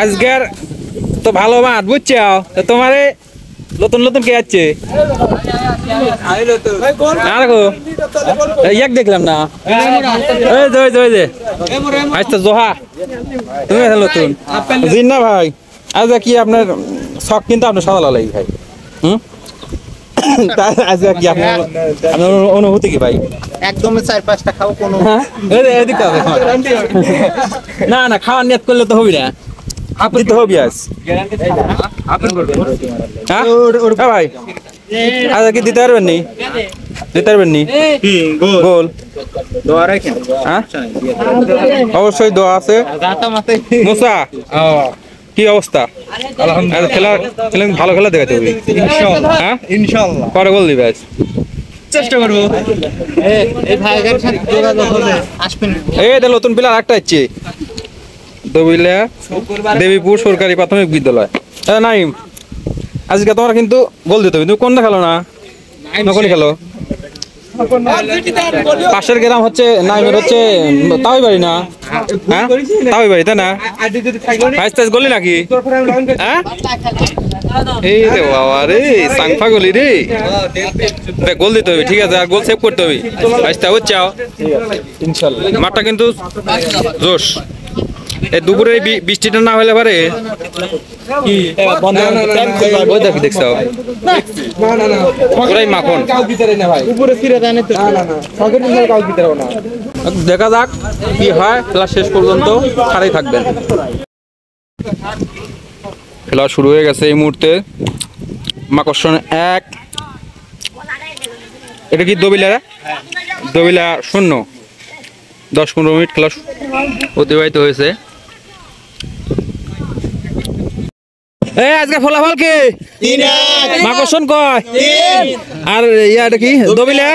আজকের তো ভালো মাঠ বুঝছো তো তোমারে নতুন নতুন কে যাচ্ছে এক দেখলাম না আচ্ছা জোহা তুমি নতুন জিন না ভাই আজ কি আপনার শখ কিন্তু আপনার সাদা লাগি ভাই আজকে কি আপনার অনুভূতি কি ভাই একদম 4-5টা খাও কোনো না না খাওয়ার নিয়ত করলে তো হবি না আপনি তো হবি আজ ভাই আজ কি দিতে পারবেন নি দিতে পারবেন নি গোল অবশ্যই দোয়া আছে মুসা কি অবস্থা খেলা ভালো খেলা দেখাতে হবে ইনশাআল্লাহ পরে গোল দিবে আজ চেষ্টা করবো এই নতুন প্লেয়ার একটা হচ্ছে দেবীপুর সরকারি প্রাথমিক বিদ্যালয় নাই আজকে তোমার কিন্তু গোল দিতে হবে তুমি কোনটা খেলো না কোনটা খেলো পাশের গ্রাম হচ্ছে নাইমের হচ্ছে তাওই বাড়ি না হ্যাঁ তাওই বাড়ি তাই না ফাইজ টাইজ গলি নাকি হ্যাঁ এই রে বাবা রে সাংফা গলি রে গোল দিতে হবে ঠিক আছে আর গোল সেভ করতে হবে ফাইজটা হচ্ছে ইনশাআল্লাহ মাঠটা কিন্তু জোশ এই দুপুরে বৃষ্টিটা না হলে পারে দেখছো মাখন দেখা যাক কি হয় খেলা শেষ পর্যন্ত খারাই থাকবেন খেলা শুরু হয়ে গেছে এই মুহূর্তে মাকর্ষণ 1 এটা কি দবিলা 0 10-15 মিনিট খেলা অতিবাহিত হয়েছে আজকে ফলাফল কি মাকর্ষণ কয় আর ইয়া কি দবিলা